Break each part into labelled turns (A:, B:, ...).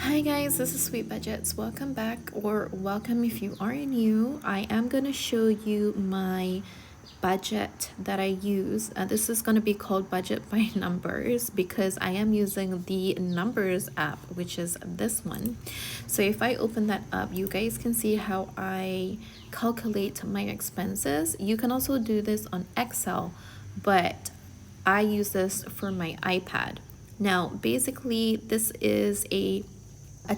A: Hi guys, this is Sweet Budgets. Welcome back, or welcome if you are new. I am going to show you my budget that I use. This is going to be called budget by numbers because I am using the numbers app, which is this one. So if I open that up, you guys can see how I calculate my expenses. You can also do this on Excel, but I use this for my iPad. Now, basically, this is a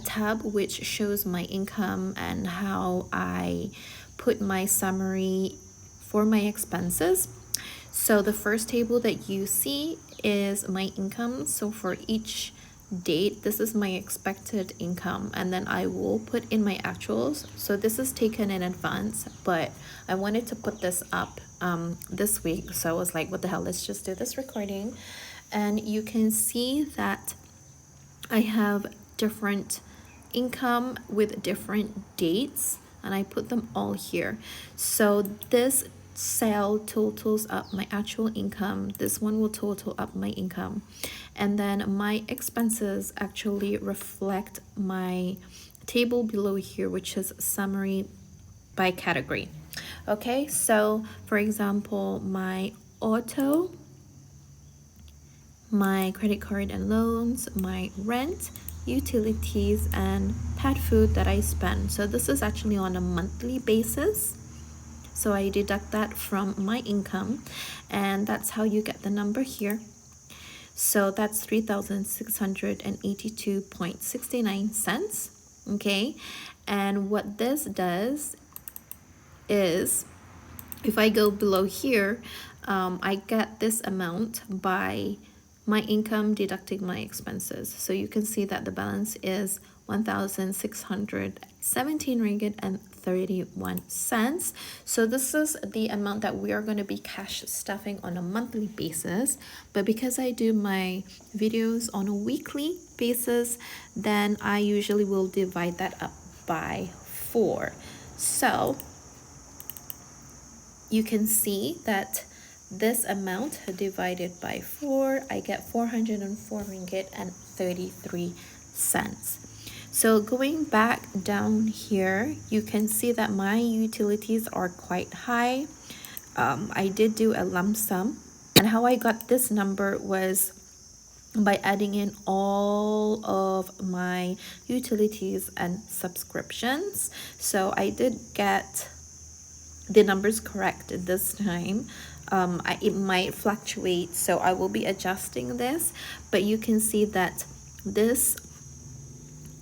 A: tab which shows my income and how I put my summary for my expenses. So the first table that you see is my income. So for each date, this is my expected income, and then I will put in my actuals. So this is taken in advance, but I wanted to put this up this week, so I was like, what the hell, let's just do this recording. And you can see that I have different income with different dates, and I put them all here. So this cell totals up my actual income. This one will total up my income. And then my expenses actually reflect my table below here, which is summary by category. Okay, so for example, my auto, my credit card and loans, my rent, utilities, and pet food that I spend. So this is actually on a monthly basis. So I deduct that from my income, and that's how you get the number here. So that's 3,682.69 cents. Okay, and what this does is, if I go below here, I get this amount by my income deducting my expenses. So you can see that the balance is 1,617 ringgit and 31 cents. So this is the amount that we are going to be cash stuffing on a monthly basis. But because I do my videos on a weekly basis, then I usually will divide that up by 4. So you can see that this amount divided by 4, I get 404 ringgit and 33 cents. So going back down here, you can see that my utilities are quite high. I did do a lump sum, and how I got this number was by adding in all of my utilities and subscriptions. So I did get the numbers correct this time. It might fluctuate, so I will be adjusting this, but you can see that this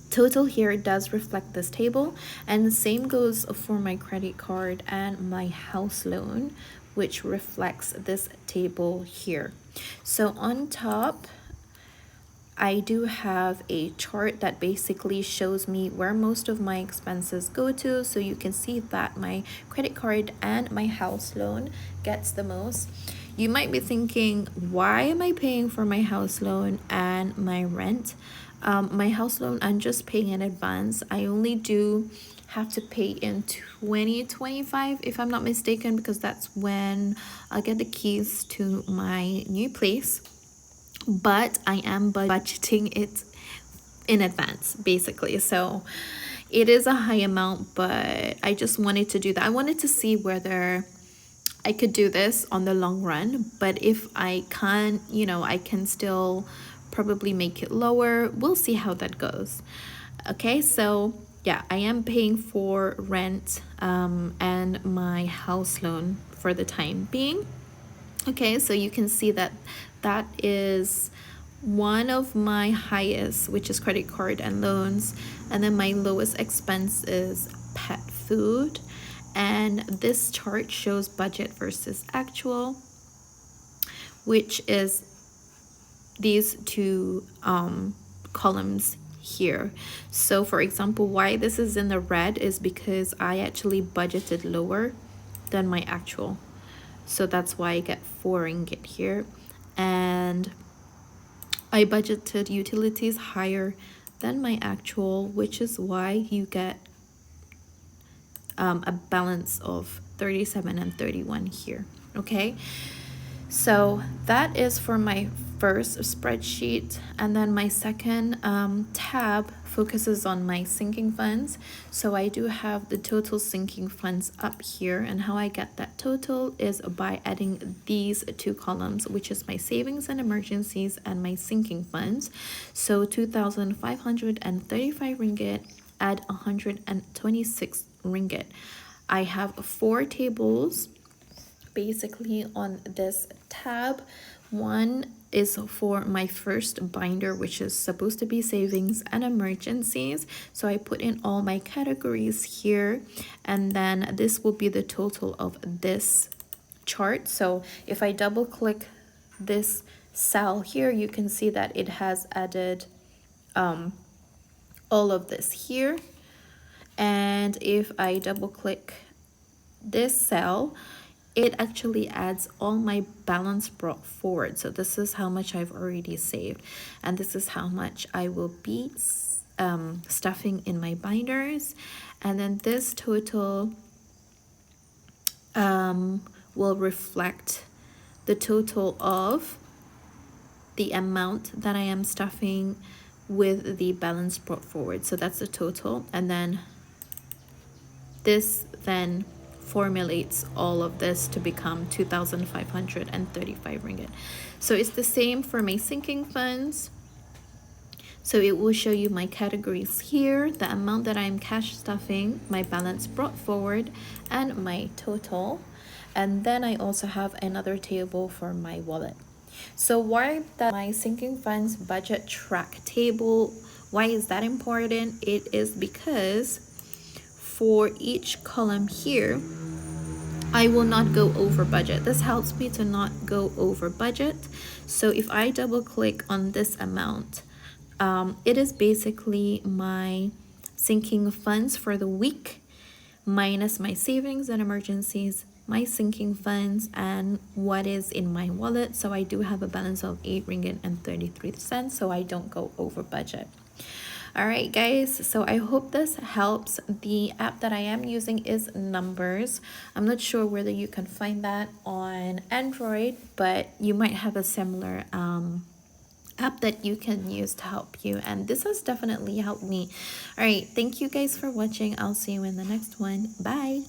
A: total here does reflect this table, and the same goes for my credit card and my house loan, which reflects this table here. So on top, I do have a chart that basically shows me where most of my expenses go to. So you can see that my credit card and my house loan gets the most. You might be thinking, why am I paying for my house loan and my rent? My house loan, I'm just paying in advance. I only do have to pay in 2025 if I'm not mistaken, because that's when I'll get the keys to my new place. But I am budgeting it in advance, basically. So it is a high amount, but I just wanted to do that. I wanted to see whether I could do this on the long run, but if I can't, I can still probably make it lower. We'll see how that goes. Okay, so yeah, I am paying for rent and my house loan for the time being. Okay, so you can see that that is one of my highest, which is credit card and loans, and then my lowest expense is pet food. And this chart shows budget versus actual, which is these two columns here. So for example, why this is in the red is because I actually budgeted lower than my actual. So that's why I get 4 ringgit here. And I budgeted utilities higher than my actual, which is why you get a balance of 37 and 31 here. Okay, So that is for my first spreadsheet, and then my second tab focuses on my sinking funds. So I do have the total sinking funds up here, and how I get that total is by adding these two columns, which is my savings and emergencies and my sinking funds. So 2,535 ringgit, add 126 ringgit. I have 4 tables basically on this tab. One is for my first binder, which is supposed to be savings and emergencies. So I put in all my categories here, and then this will be the total of this chart. So if I double click this cell here, you can see that it has added all of this here. And if I double click this cell, it actually adds all my balance brought forward. So this is how much I've already saved, and this is how much I will be stuffing in my binders. And then this total will reflect the total of the amount that I am stuffing with the balance brought forward. So that's the total, and then this then formulates all of this to become 2,535 ringgit. So it's the same for my sinking funds. So it will show you my categories here, the amount that I'm cash stuffing, my balance brought forward, and my total. And then I also have another table for my wallet. So why that my sinking funds budget track table, why is that important? It is because for each column here, I will not go over budget. This helps me to not go over budget. So if I double click on this amount, it is basically my sinking funds for the week minus my savings and emergencies, my sinking funds, and what is in my wallet. So I do have a balance of 8 ringgit and 33 cents, so I don't go over budget. All right, guys, so I hope this helps. The app that I am using is Numbers. I'm not sure whether you can find that on Android, but you might have a similar app that you can use to help you, and this has definitely helped me. All right, thank you guys for watching. I'll see you in the next one. Bye.